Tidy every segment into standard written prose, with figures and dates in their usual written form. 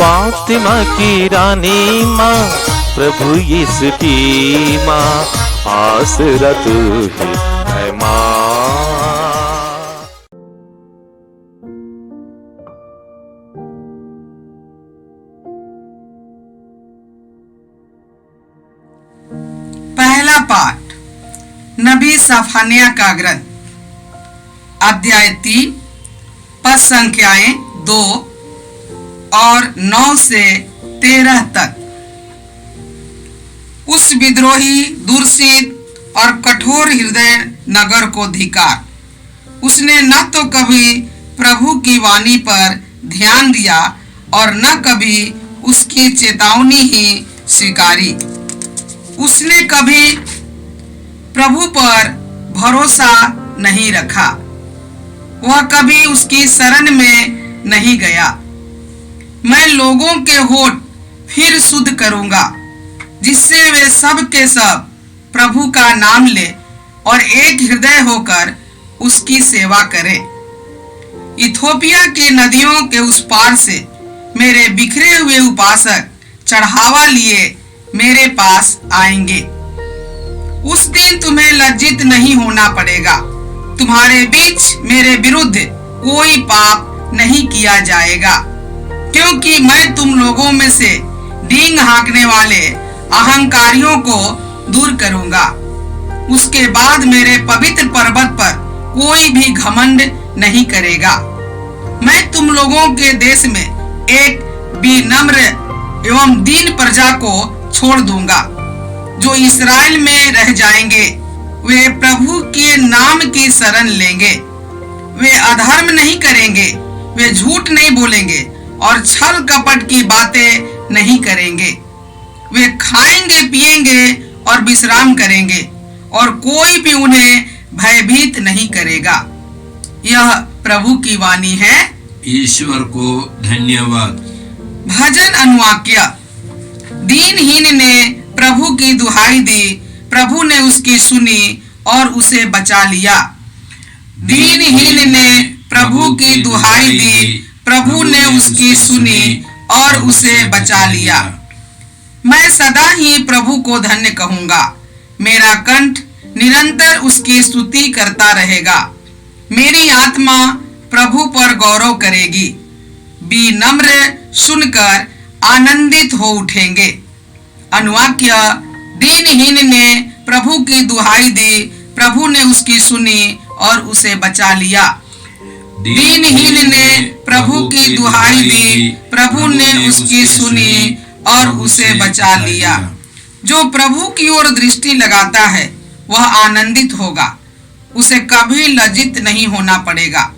फातिमा की रानी माँ, प्रभु यीशु की माँ, आसरा तू ही है माँ। पहला पाठ नबी सफन्याह का ग्रंथ, अध्याय 3, पद संख्याएं 2 और 9 से 13 तक। उस विद्रोही, दूरसित और कठोर हृदय नगर को धिक्कार। उसने न तो कभी प्रभु की वाणी पर ध्यान दिया और न कभी उसकी चेतावनी ही स्वीकारी। उसने कभी प्रभु पर भरोसा नहीं रखा, वह कभी उसकी शरण में नहीं गया। मैं लोगों के होठ फिर शुद्ध करूंगा, जिससे वे सब के सब प्रभु का नाम ले और एक हृदय होकर उसकी सेवा करें। इथोपिया की नदियों के उस पार से मेरे बिखरे हुए उपासक चढ़ावा लिए मेरे पास आएंगे। उस दिन तुम्हें लज्जित नहीं होना पड़ेगा। तुम्हारे बीच मेरे विरुद्ध कोई पाप नहीं किया जाएगा, क्योंकि मैं तुम लोगों में से डींग हाँकने वाले अहंकारियों को दूर करूंगा। उसके बाद मेरे पवित्र पर्वत पर कोई भी घमंड नहीं करेगा। मैं तुम लोगों के देश में एक विनम्र एवं दीन प्रजा को छोड़ दूंगा। जो इस्राएल में रह जाएंगे वे प्रभु के नाम की शरण लेंगे। वे अधर्म नहीं करेंगे, वे झूठ नहीं बोलेंगे और छल कपट की बातें नहीं करेंगे। वे खाएंगे, पिएंगे और विश्राम करेंगे और कोई भी उन्हें भयभीत नहीं करेगा। यह प्रभु की वाणी है। ईश्वर को धन्यवाद। भजन अनुवाक्य। दीनहीन ने प्रभु की दुहाई दी, प्रभु ने उसकी सुनी और उसे बचा लिया। दीनहीन ने प्रभु की दुहाई दी, प्रभु ने उसकी सुनी और उसे बचा लिया। मैं सदा ही प्रभु को धन्य कहूंगा। मेरा कंठ निरंतर उसकी स्तुति करता रहेगा। मेरी आत्मा प्रभु पर गौरव करेगी। विनम्र सुनकर आनंदित हो उठेंगे। अनुवाक्य। दीनहीन ने प्रभु की दुहाई दी, प्रभु ने उसकी सुनी और उसे बचा लिया। दीनहीन ने प्रभु की दुहाई दी, प्रभु ने उसकी सुनी और उसे बचा लिया। जो प्रभु की ओर दृष्टि लगाता है वह आनंदित होगा, उसे कभी लज्जित नहीं होना पड़ेगा।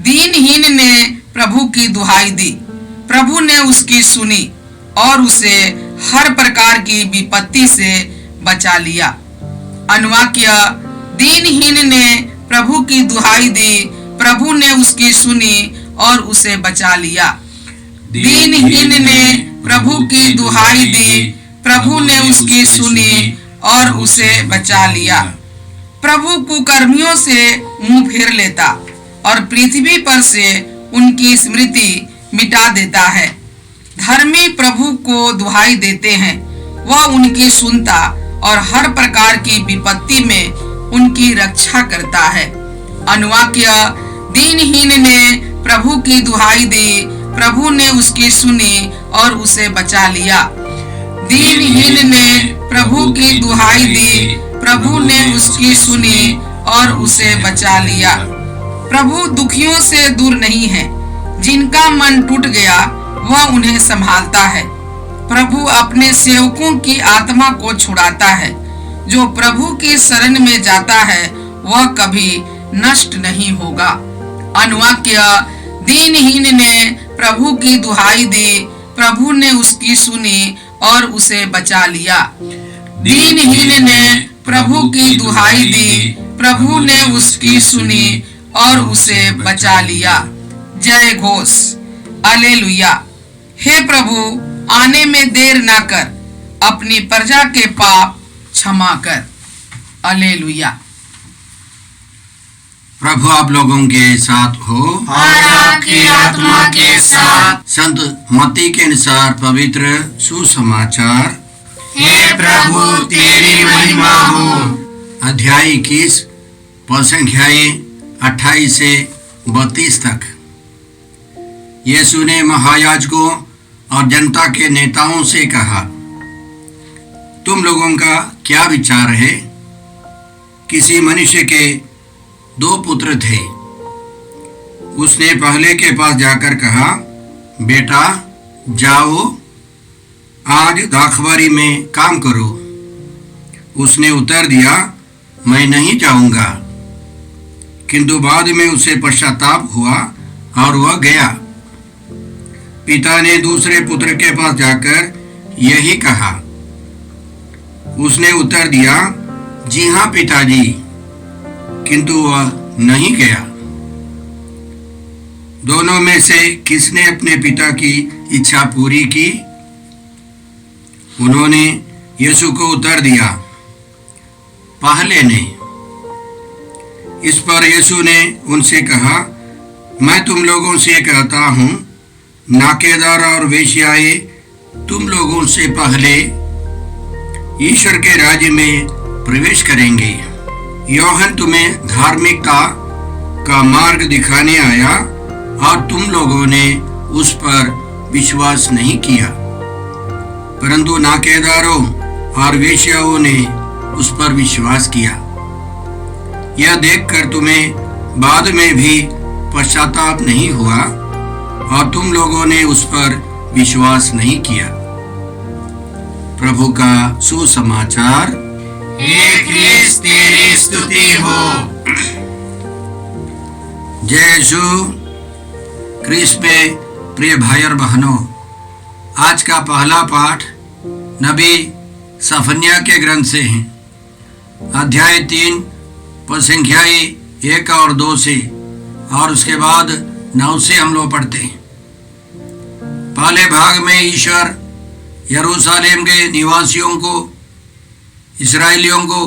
दीनहीन ने प्रभु की दुहाई दी, प्रभु ने उसकी सुनी और उसे हर प्रकार की विपत्ति से बचा लिया। अनुवाक्य। दीनहीन ने प्रभु की दुहाई दी, प्रभु ने उसकी सुनी और उसे बचा लिया। दीनहीन ने प्रभु की दुहाई दी, प्रभु ने उसकी सुनी और उसे बचा लिया। प्रभु कुकर्मियों से मुंह फेर लेता और पृथ्वी पर से उनकी स्मृति मिटा देता है। धर्मी प्रभु को दुहाई देते हैं, वह उनकी सुनता और हर प्रकार की विपत्ति में उनकी रक्षा करता है। अनुवाक्य। दीनहीन ने प्रभु की दुहाई दी, प्रभु ने उसकी सुनी और उसे बचा लिया। दीनहीन ने प्रभु की दुहाई दी, प्रभु ने उसकी सुनी और उसे बचा लिया। प्रभु दुखियों से दूर नहीं है, जिनका मन टूट गया वह उन्हें संभालता है। प्रभु अपने सेवकों की आत्मा को छुड़ाता है। जो प्रभु की शरण में जाता है वह कभी नष्ट नहीं होगा। अनुवाक्य। दीनहीन ने प्रभु की दुहाई दी, प्रभु ने उसकी सुनी और उसे बचा लिया। दीनहीन ने प्रभु की दुहाई दी, प्रभु ने उसकी सुनी और उसे बचा लिया। जय घोष। हालेलुया। हे प्रभु, आने में देर ना कर, अपनी प्रजा के पाप क्षमा कर। हालेलुया। प्रभु आप लोगों के साथ हो और आपकी आत्मा के साथ। संत मत्ती के अनुसार पवित्र सुसमाचार। हे प्रभु तेरी महिमा हो। अध्याय 21 पद संख्याएं 28 से 32 तक। यीशु ने महायाजकों और जनता के नेताओं से कहा, तुम लोगों का क्या विचार है? किसी मनुष्य के 2 पुत्र थे। उसने पहले के पास जाकर कहा, बेटा जाओ, आज दाखबारी में काम करो। उसने उत्तर दिया, मैं नहीं जाऊंगा। किंतु बाद में उसे पश्चाताप हुआ और वह गया। पिता ने दूसरे पुत्र के पास जाकर यही कहा। उसने उत्तर दिया, जी हाँ पिताजी, किंतु वह नहीं गया। दोनों में से किसने अपने पिता की इच्छा पूरी की? उन्होंने यीशु को उत्तर दिया, पहले ने। इस पर यीशु ने उनसे कहा, मैं तुम लोगों से कहता हूं, नाकेदार और वेश्याएं तुम लोगों से पहले ईश्वर के राज्य में प्रवेश करेंगे। योहन तुम्हें धार्मिकता का मार्ग दिखाने आया और तुम लोगों ने उस पर विश्वास नहीं किया, परंतु नाकेदारों और वेश्याओं ने उस पर विश्वास किया। यह देखकर तुम्हें बाद में भी पश्चाताप नहीं हुआ और तुम लोगों ने उस पर विश्वास नहीं किया। प्रभु का सुसमाचार। हे क्रिस्त तेरी स्तुति हो। जय यीशु क्रिस्त में प्रिय भाई और बहनों, आज का पहला पाठ नबी सफन्याह के ग्रंथ से है। अध्याय 3 पद संख्याएं 1 और 2 से, और उसके बाद 9 से हम लोग पढ़ते हैं। पहले भाग में ईश्वर यरूशलेम के निवासियों को, इस्राएलियों को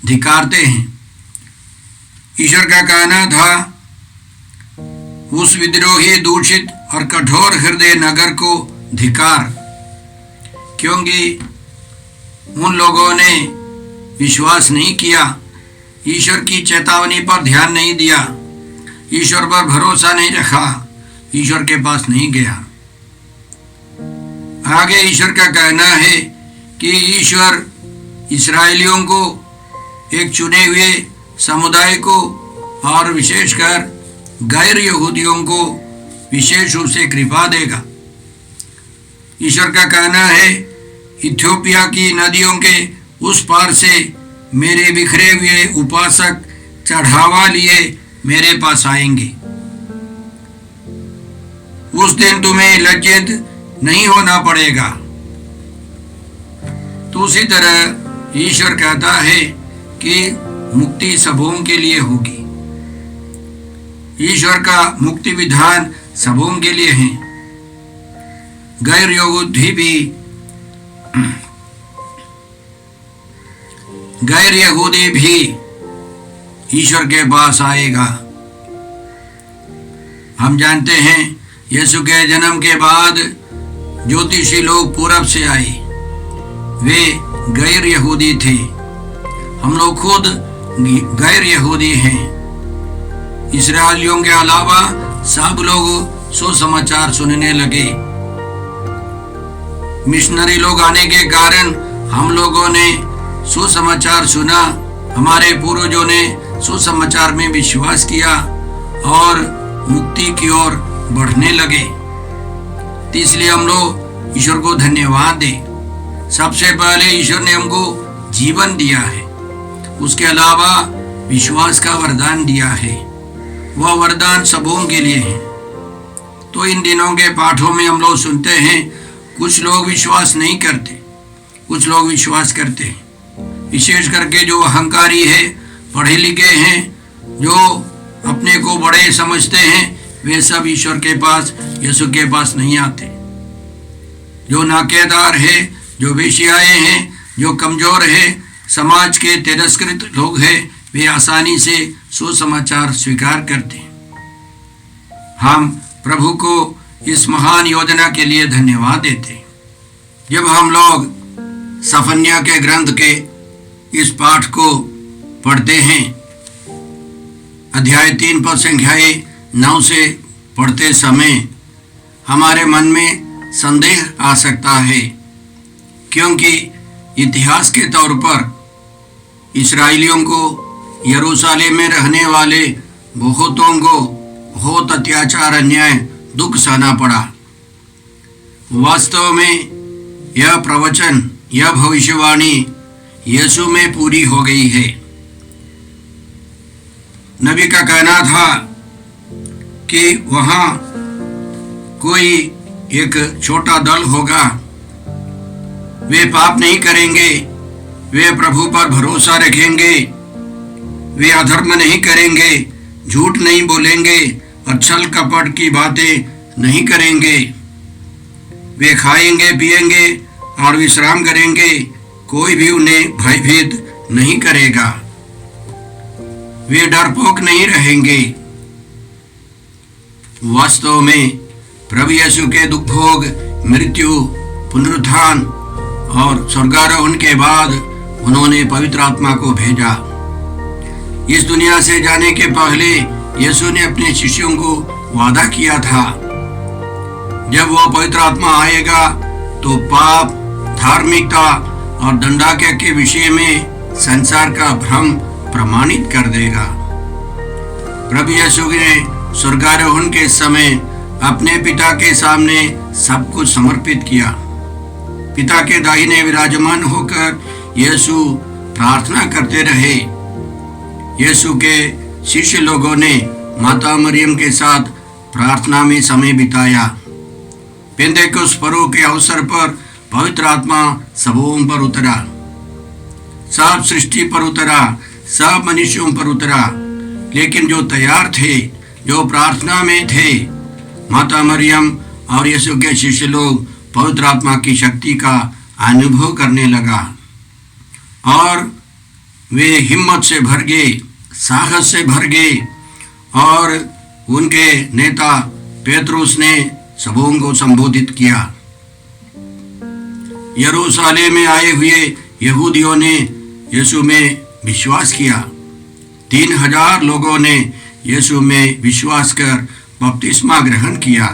धिक्कारते हैं। ईश्वर का कहना था, उस विद्रोही, दूषित और कठोर हृदय नगर को धिक्कार, क्योंकि उन लोगों ने विश्वास नहीं किया, ईश्वर की चेतावनी पर ध्यान नहीं दिया, ईश्वर पर भरोसा नहीं रखा, ईश्वर के पास नहीं गया। आगे ईश्वर का कहना है कि ईश्वर इस्राएलियों को, एक चुने हुए समुदाय को और विशेषकर गैर यहूदियों को विशेष रूप से कृपा देगा। ईश्वर का कहना है, इथियोपिया की नदियों के उस पार से मेरे बिखरे हुए उपासक चढ़ावा लिए मेरे पास आएंगे। उस दिन तुम्हें लज्जित नहीं होना पड़ेगा। तो उसी तरह ईश्वर कहता है कि मुक्ति सबों के लिए होगी। ईश्वर का मुक्ति विधान सबों के लिए है। गैर यहूदी भी ईश्वर के पास आएगा। हम जानते हैं यीशु के जन्म के बाद ज्योतिषी लोग पूरब से आए, वे गैर यहूदी थे। हम लोग खुद गैर यहूदी हैं। इस्राएलियों के अलावा सब लोग सुसमाचार सुनने लगे। मिशनरी लोग आने के कारण हम लोगों ने सुसमाचार सुना, हमारे पूर्वजों ने सुसमाचार में विश्वास किया और मुक्ति की ओर बढ़ने लगे। तो इसलिए हम लोग ईश्वर को धन्यवाद दें। सबसे पहले ईश्वर ने हमको जीवन दिया है, उसके अलावा विश्वास का वरदान दिया है। वह वरदान सबों के लिए है। तो इन दिनों के पाठों में हम लोग सुनते हैं, कुछ लोग विश्वास नहीं करते, कुछ लोग विश्वास करते हैं। विशेष करके जो अहंकारी है, पढ़े लिखे हैं, जो अपने को बड़े समझते हैं, वे सब ईश्वर के पास, यीशु के पास नहीं आते। जो नाकेदार है, जो वेश्याएं हैं, जो कमजोर है, समाज के तिरस्कृत लोग हैं, वे आसानी से सुसमाचार स्वीकार करते हैं। हम प्रभु को इस महान योजना के लिए धन्यवाद देते हैं। जब हम लोग सफन्या के ग्रंथ के इस पाठ को पढ़ते हैं, अध्याय 3 पद संख्याएं 9 से पढ़ते समय हमारे मन में संदेह आ सकता है, क्योंकि इतिहास के तौर पर इस्राएलियों को यरूशलेम में रहने वाले बहुतों को बहुत अत्याचार, अन्याय, दुख सहना पड़ा। वास्तव में यह प्रवचन, यह भविष्यवाणी यीशु में पूरी हो गई है। नबी का कहना था कि वहाँ कोई एक छोटा दल होगा, वे पाप नहीं करेंगे, वे प्रभु पर भरोसा रखेंगे, वे अधर्म नहीं करेंगे, झूठ नहीं बोलेंगे और छल कपट की बातें नहीं करेंगे। वे खाएंगे, पिएंगे और विश्राम करेंगे, कोई भी उन्हें भयभीत नहीं करेगा। वे डरपोक नहीं रहेंगे। वास्तव में प्रभु यीशु के दुख भोग, मृत्यु, पुनरुत्थान और स्वर्गारोहण के बाद उन्होंने पवित्र आत्मा को भेजा। इस दुनिया से जाने के पहले यीशु ने अपने शिष्यों को वादा किया था, जब वो पवित्र आत्मा आएगा तो पाप, धार्मिकता और दंडाज्ञा के विषय में संसार का भ्रम प्रमाणित कर देगा। प्रभु यीशु ने स्वर्गारोहण के समय अपने पिता के सामने सब कुछ समर्पित किया। पिता के दाहिने विराजमान होकर यीशु प्रार्थना करते रहे। यीशु के शिष्य लोगों ने माता मरियम के साथ प्रार्थना में समय बिताया। पेंतेकोस्त पर्व के अवसर पर पवित्र आत्मा सबों पर उतरा, सब सृष्टि पर उतरा, सब मनुष्यों पर उतरा। लेकिन जो तैयार थे, जो प्रार्थना में थे, माता मरियम और यीशु के शिष्य लोग पवित्र आत्मा की शक्ति का अनुभव करने लगा और वे हिम्मत से भर गए, साहस से भर गए और उनके नेता पेतरुस ने सबों को संबोधित किया। यरूशलेम में आए हुए यहूदियों ने यीशु में विश्वास किया। 3000 लोगों ने यीशु में विश्वास कर बपतिस्मा ग्रहण किया।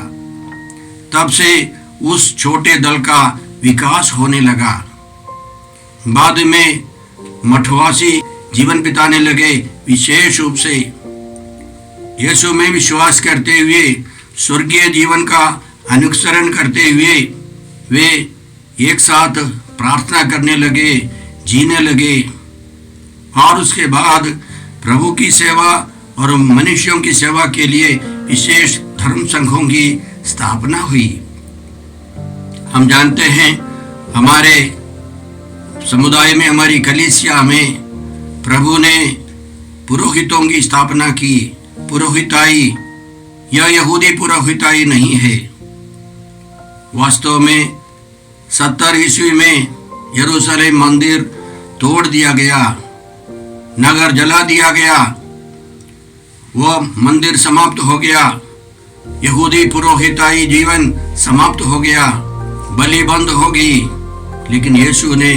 तब से उस छोटे दल का विकास होने लगा। बाद में मठवासी जीवन बिताने लगे। विशेष रूप से यीशु में विश्वास करते हुए, स्वर्गीय जीवन का अनुसरण करते हुए वे एक साथ प्रार्थना करने लगे, जीने लगे और उसके बाद प्रभु की सेवा और मनुष्यों की सेवा के लिए विशेष धर्म संघों की स्थापना हुई। हम जानते हैं हमारे समुदाय में, हमारी कलीसिया में प्रभु ने पुरोहितों की स्थापना की। पुरोहिताई यह यहूदी पुरोहिताई नहीं है। वास्तव में 70 ईस्वी में यरूशलेम मंदिर तोड़ दिया गया, नगर जला दिया गया, वो मंदिर समाप्त हो गया, यहूदी पुरोहिताई जीवन समाप्त हो गया, बलि बंद हो गई। लेकिन यीशु ने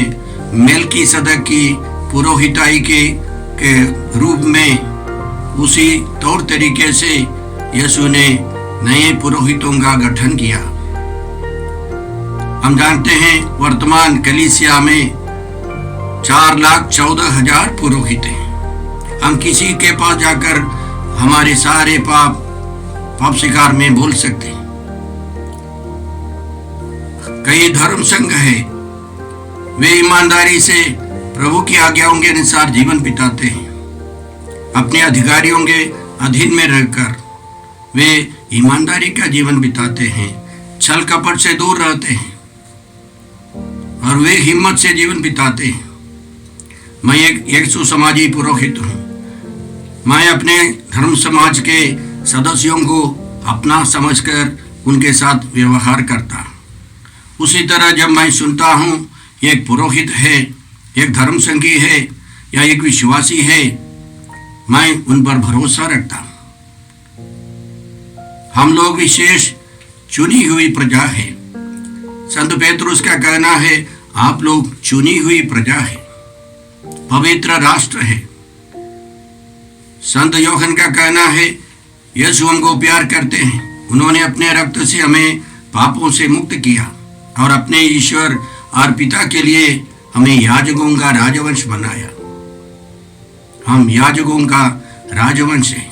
मेलकीसदक की पुरोहिताई के रूप में उसी तौर तरीके से यीशु ने नए पुरोहितों का गठन किया। हम जानते हैं वर्तमान कलीसिया में 4,14,000 पुरोहित हैं। हम किसी के पास जाकर हमारे सारे पाप स्वीकार में बोल सकते हैं। कई धर्म संघ है, वे ईमानदारी से प्रभु की आज्ञाओं के अनुसार जीवन बिताते हैं। अपने अधिकारियों के अधीन में रहकर वे ईमानदारी का जीवन बिताते हैं, छल कपट से दूर रहते हैं और वे हिम्मत से जीवन बिताते हैं। मैं एक सुसमाजी पुरोहित हूँ। मैं अपने धर्म समाज के सदस्यों को अपना समझकर उनके साथ व्यवहार करता। उसी तरह जब मैं सुनता हूँ एक पुरोहित है, एक धर्म संघी है या एक विश्वासी है, मैं उन पर भरोसा रखता हूं। हम लोग विशेष चुनी हुई प्रजा है। संत पेतरुस का कहना है, आप लोग चुनी हुई प्रजा है, पवित्र राष्ट्र है। संत यूहन्ना का कहना है, यीशु हमको प्यार करते हैं, उन्होंने अपने रक्त से हमें पापों से मुक्त किया और अपने ईश्वर और पिता के लिए हमें याजकों का राजवंश बनाया। हम याजकों का राजवंश हैं।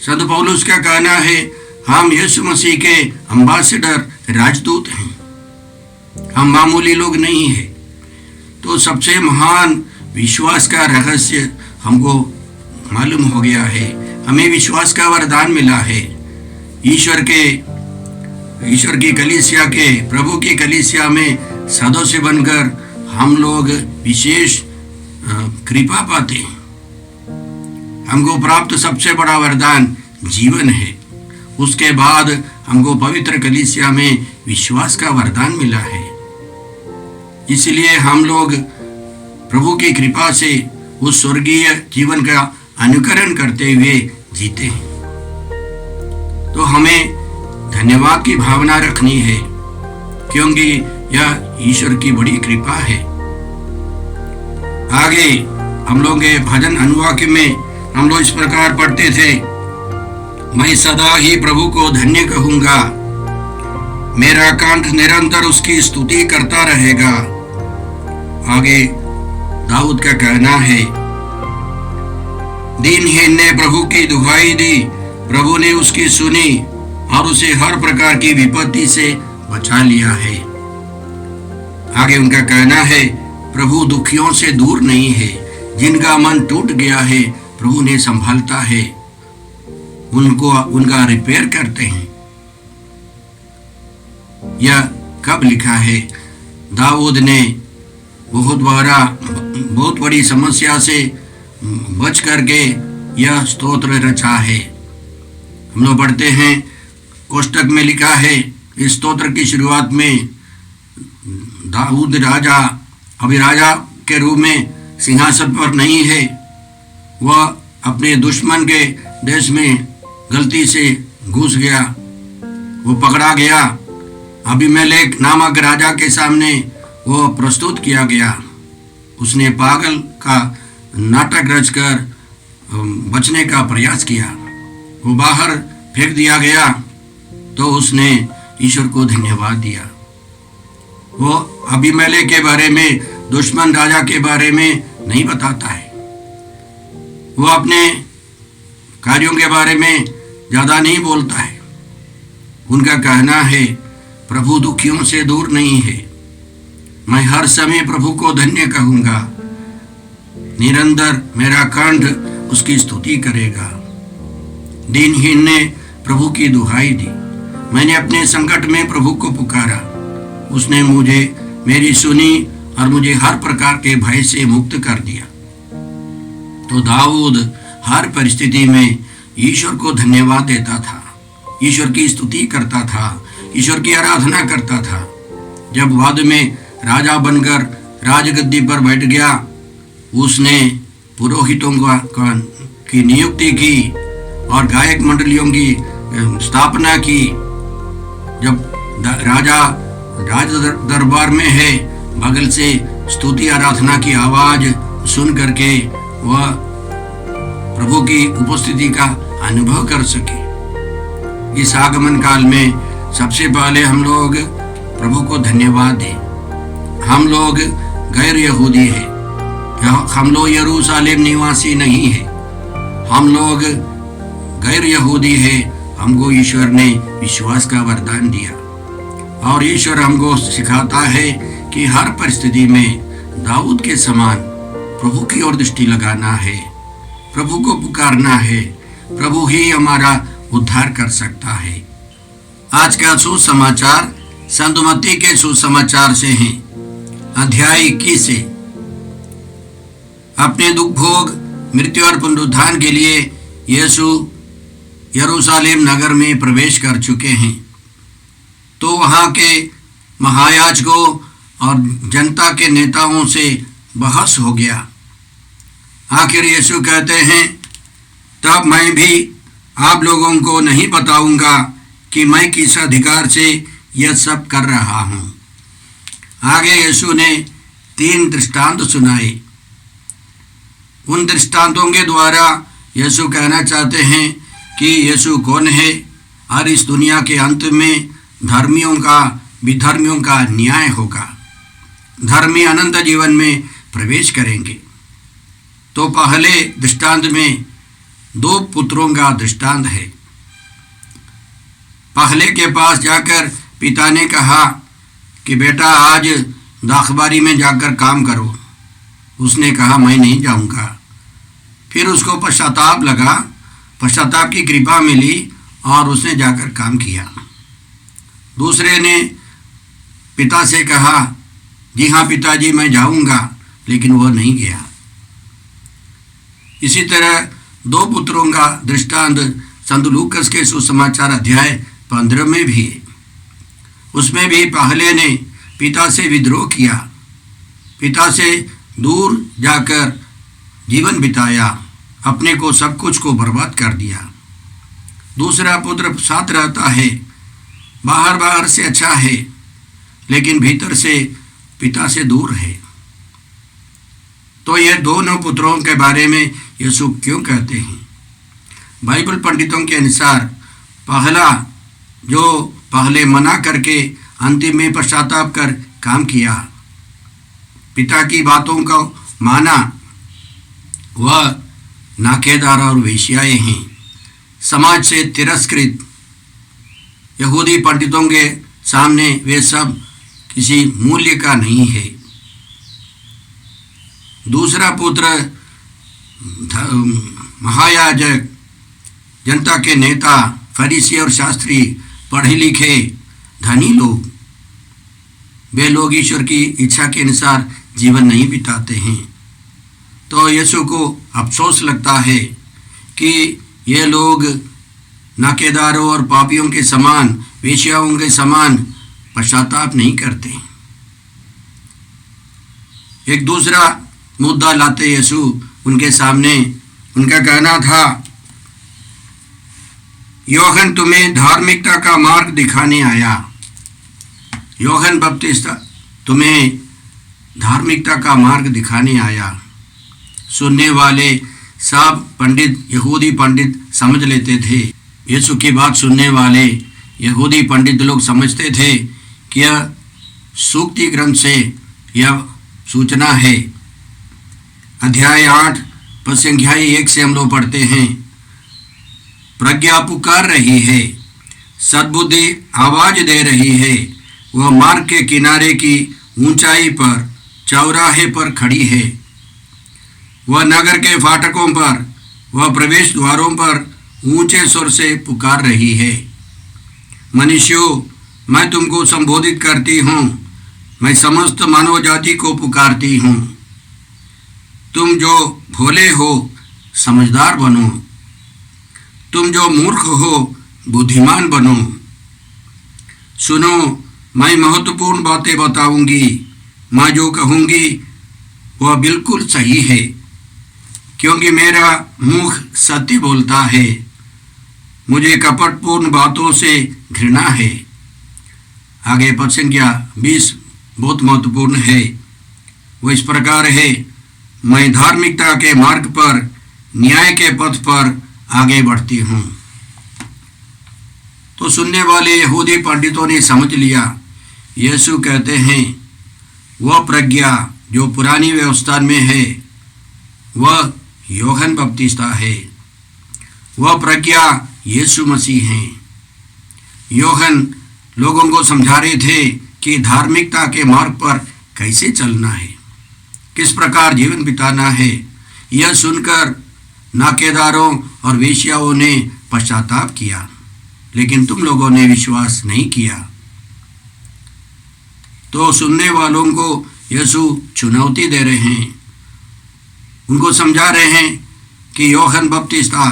संत पौलुस का कहना है, हम यीशु मसीह के अम्बासडर, राजदूत हैं। हम मामूली लोग नहीं हैं। तो सबसे महान विश्वास का रहस्य हमको मालूम हो गया है। हमें विश्वास का वरदान मिला है। ईश्वर की कलीसिया के, प्रभु की कलीसिया में सदस्य बनकर हम लोग विशेष कृपा पाते हैं। हमको प्राप्त सबसे बड़ा वरदान जीवन है। उसके बाद हमको पवित्र कलीसिया में विश्वास का वरदान मिला है। इसलिए हम लोग प्रभु की कृपा से उस स्वर्गीय जीवन का अनुकरण करते हुए जीते हैं। तो हमें धन्यवाद की भावना रखनी है, क्योंकि यह ईश्वर की बड़ी कृपा है। आगे हम लोग के भजन अनुवाक्य में हम लोग इस प्रकार पढ़ते थे, मैं सदा ही प्रभु को धन्य कहूंगा, मेरा कंठ निरंतर उसकी स्तुति करता रहेगा। आगे दाऊद का कहना है, दीनहीन ने प्रभु की दुहाई दी, प्रभु ने उसकी सुनी और उसे हर प्रकार की विपत्ति से बचा लिया है। आगे उनका कहना है, प्रभु दुखियों से दूर नहीं है, जिनका मन टूट गया है प्रभु ने संभालता है, उनको उनका रिपेयर करते हैं। यह कब लिखा है? दाऊद ने बहुत बड़ी समस्या से बच करके यह स्तोत्र रचा है। हम लोग पढ़ते हैं, कोष्टक में लिखा है, इस स्तोत्र की शुरुआत में दाऊद राजा अभी राजा के रूप में सिंहासन पर नहीं है, वह अपने दुश्मन के देश में गलती से घुस गया, वो पकड़ा गया। अबीमेलेक नामक राजा के सामने वो प्रस्तुत किया गया। उसने पागल का नाटक रचकर बचने का प्रयास किया। वो बाहर फेंक दिया गया तो उसने ईश्वर को धन्यवाद दिया। वो अबीमेलेक के बारे में, दुश्मन राजा के बारे में नहीं बताता है। वो अपने कार्यों के बारे में ज्यादा नहीं बोलता है। उनका कहना है, प्रभु दुखियों से दूर नहीं है, मैं हर समय प्रभु को धन्य कहूंगा, निरंतर मेरा कंठ उसकी स्तुति करेगा। दीनहीन ने प्रभु की दुहाई दी, मैंने अपने संकट में प्रभु को पुकारा, उसने मुझे मेरी सुनी और मुझे हर प्रकार के भय से मुक्त कर दिया। तो दाऊद हर परिस्थिति में ईश्वर को धन्यवाद देता था, ईश्वर की स्तुति करता था, ईश्वर की आराधना करता था। जब बाद में राजा बनकर राजगद्दी पर बैठ गया, उसने पुरोहितों की नियुक्ति की और गायक मंडलियों की स्थापना की। जब राजा राज दरबार में है, बगल से स्तुति आराधना की आवाज सुन करके वह प्रभु की उपस्थिति का अनुभव कर सके। इस आगमन काल में सबसे पहले हम लोग प्रभु को धन्यवाद दें। हम लोग गैर यहूदी हैं, हम लोग यरूशलेम निवासी नहीं है, हम लोग गैर यहूदी है। हमको ईश्वर ने विश्वास का वरदान दिया और ईश्वर हमको सिखाता है कि हर परिस्थिति में दाऊद के समान प्रभु की ओर दृष्टि लगाना है, प्रभु को पुकारना है। प्रभु ही हमारा उद्धार कर सकता है। आज का सुसमाचार संत मत्ती के सुसमाचार से है, अध्याय 21 से। अपने दुख भोग, मृत्यु और पुनरुत्थान के लिए यीशु यरूशलेम नगर में प्रवेश कर चुके हैं। तो वहाँ के महायाजकों और जनता के नेताओं से बहस हो गया। आखिर यीशु कहते हैं, तब मैं भी आप लोगों को नहीं बताऊंगा कि मैं किस अधिकार से यह सब कर रहा हूं। आगे यीशु ने 3 दृष्टांत सुनाए। उन दृष्टांतों के द्वारा यीशु कहना चाहते हैं कि यीशु कौन है और इस दुनिया के अंत में धर्मियों का विधर्मियों का न्याय होगा। धर्मी अनंत जीवन में प्रवेश करेंगे। तो पहले दृष्टांत में 2 पुत्रों का दृष्टांत है। पहले के पास जाकर पिता ने कहा कि बेटा आज दाखबारी में जाकर काम करो। उसने कहा मैं नहीं जाऊंगा। फिर उसको पश्चाताप लगा, पश्चाताप की कृपा मिली और उसने जाकर काम किया। दूसरे ने पिता से कहा, जी हाँ पिताजी मैं जाऊंगा, लेकिन वह नहीं गया। इसी तरह 2 पुत्रों का दृष्टांत संत लूकस के सुसमाचार अध्याय 15 में भी है। उसमें भी पहले ने पिता से विद्रोह किया, पिता से दूर जाकर जीवन बिताया, अपने को सब कुछ को बर्बाद कर दिया। दूसरा पुत्र साथ रहता है, बाहर से अच्छा है, लेकिन भीतर से पिता से दूर है। तो ये दोनों पुत्रों के बारे में यीशु क्यों कहते हैं? बाइबल पंडितों के अनुसार पहला जो पहले मना करके अंतिम में पश्चाताप कर काम किया, पिता की बातों को माना, वह नाकेदार और वेश्याएं हैं, समाज से तिरस्कृत यहूदी पंडितों के सामने वे सब किसी मूल्य का नहीं है। दूसरा पुत्र महायाजक, जनता के नेता, फरीसी और शास्त्री, पढ़े लिखे धनी लोग, वे लोग ईश्वर की इच्छा के अनुसार जीवन नहीं बिताते हैं। तो यीशु को अफसोस लगता है कि ये लोग नाकेदारों और पापियों के समान, वेश्याओं के समान पश्चाताप नहीं करते। एक दूसरा मुद्दा लाते यीशु उनके सामने। उनका कहना था, यूहन्ना तुम्हें धार्मिकता का मार्ग दिखाने आया। यूहन्ना बपतिस्ता तुम्हें धार्मिकता का मार्ग दिखाने आया। सुनने वाले सब पंडित, यहूदी पंडित समझ लेते थे। यीशु की बात सुनने वाले यहूदी पंडित लोग समझते थे कि यह सूक्ति ग्रंथ से यह सूचना है। अध्याय 8 पद संख्या 1 से हम लोग पढ़ते हैं, प्रज्ञा पुकार रही है, सद्बुद्धि आवाज दे रही है। वह मार्ग के किनारे की ऊंचाई पर चौराहे पर खड़ी है। वह नगर के फाटकों पर, वह प्रवेश द्वारों पर ऊंचे स्वर से पुकार रही है, मनुष्यों मैं तुमको संबोधित करती हूँ, मैं समस्त मानव जाति को पुकारती हूँ। तुम जो भोले हो समझदार बनो, तुम जो मूर्ख हो बुद्धिमान बनो। सुनो, मैं महत्वपूर्ण बातें बताऊंगी। मैं जो कहूंगी वह बिल्कुल सही है, क्योंकि मेरा मुख सत्य बोलता है। मुझे कपटपूर्ण बातों से घृणा है। आगे पद संख्या 20 बहुत महत्वपूर्ण है। वो इस प्रकार है, मैं धार्मिकता के मार्ग पर, न्याय के पथ पर आगे बढ़ती हूँ। तो सुनने वाले यहूदी पंडितों ने समझ लिया। यीशु कहते हैं वह प्रज्ञा जो पुरानी व्यवस्था में है वह यूहन्ना बपतिस्ता है, वह प्रज्ञा यीशु मसीह है। यूहन्ना लोगों को समझा रहे थे कि धार्मिकता के मार्ग पर कैसे चलना है, किस प्रकार जीवन बिताना है। यह सुनकर नाकेदारों और वेश्याओं ने पश्चाताप किया, लेकिन तुम लोगों ने विश्वास नहीं किया। तो सुनने वालों को यीशु चुनौती दे रहे हैं, उनको समझा रहे हैं कि यूहन्ना बपतिस्ता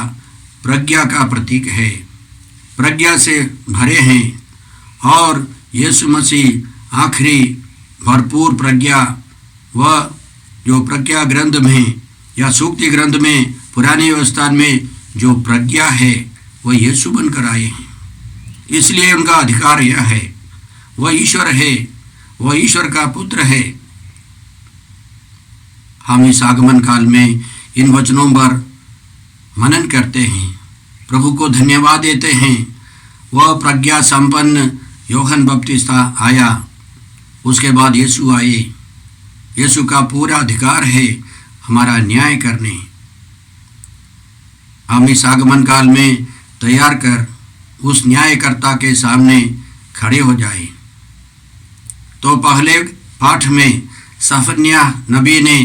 प्रज्ञा का प्रतीक है, प्रज्ञा से भरे हैं, और यीशु मसीह आखिरी भरपूर प्रज्ञा, वह जो प्रज्ञा ग्रंथ में या सूक्ति ग्रंथ में पुरानी व्यवस्था में जो प्रज्ञा है वह यीशु बनकर आए हैं, इसलिए उनका अधिकार यह है, वह ईश्वर है, वह ईश्वर का पुत्र है। हम इस आगमन काल में इन वचनों पर मनन करते हैं, प्रभु को धन्यवाद देते हैं। वह प्रज्ञा संपन्न यूहन्ना बपतिस्ता आया, उसके बाद यीशु आए। यीशु का पूरा अधिकार है हमारा न्याय करने। हम इस आगमन काल में तैयार कर उस न्यायकर्ता के सामने खड़े हो जाए। तो पहले पाठ में सफन्याह नबी ने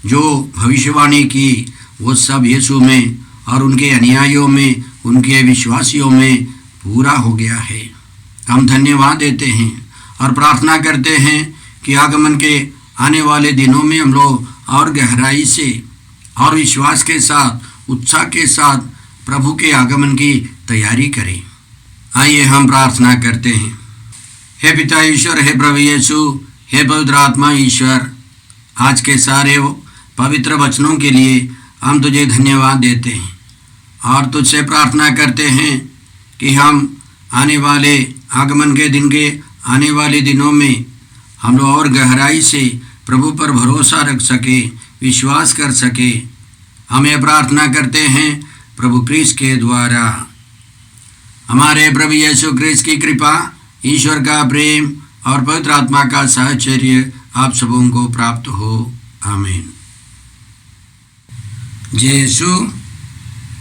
जो भविष्यवाणी की वो सब यीशु में और उनके अनुयायियों में, उनके विश्वासियों में पूरा हो गया है। हम धन्यवाद देते हैं और प्रार्थना करते हैं कि आगमन के आने वाले दिनों में हम लोग और गहराई से और विश्वास के साथ, उत्साह के साथ प्रभु के आगमन की तैयारी करें। आइए हम प्रार्थना करते हैं। हे पिता ईश्वर, हे प्रभु यीशु, हे पवित्र आत्मा ईश्वर, आज के सारे पवित्र वचनों के लिए हम तुझे धन्यवाद देते हैं और तुझसे प्रार्थना करते हैं कि हम आने वाले आगमन के दिन के आने वाले दिनों में हम लोग और गहराई से प्रभु पर भरोसा रख सके, विश्वास कर सके। हमें प्रार्थना करते हैं प्रभु क्रिस्त के द्वारा। हमारे प्रभु यीशु क्रिस्त की कृपा, ईश्वर का प्रेम और पवित्र आत्मा का साहचर्य आप सबों को प्राप्त हो। आमीन। यीशु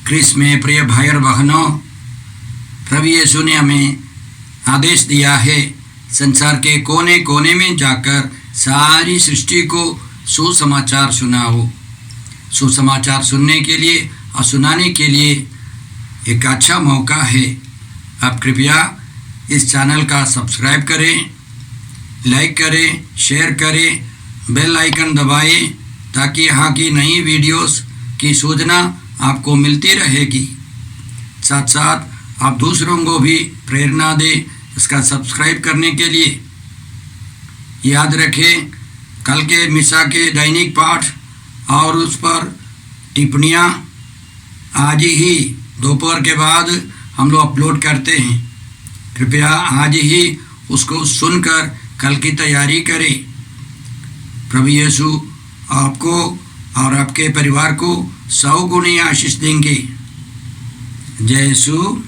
क्रिस्त में प्रिय भाई और बहनों, प्रभु यीशु ने हमें आदेश दिया है संसार के कोने कोने में जाकर सारी सृष्टि को सुसमाचार सुनाओ। सुसमाचार सुनने के लिए और सुनाने के लिए एक अच्छा मौका है। आप कृपया इस चैनल का सब्सक्राइब करें, लाइक करें, शेयर करें, बेल आइकन दबाएं ताकि यहाँ की नई वीडियोस की सूचना आपको मिलती रहेगी। साथ साथ आप दूसरों को भी प्रेरणा दें इसका सब्सक्राइब करने के लिए। याद रखें, कल के मिसा के दैनिक पाठ और उस पर टिप्पणियाँ आज ही दोपहर के बाद हम लोग अपलोड करते हैं। कृपया आज ही उसको सुनकर कल की तैयारी करें। प्रभु यीशु आपको और आपके परिवार को 100 गुनी आशीष देंगे। जय यीशु।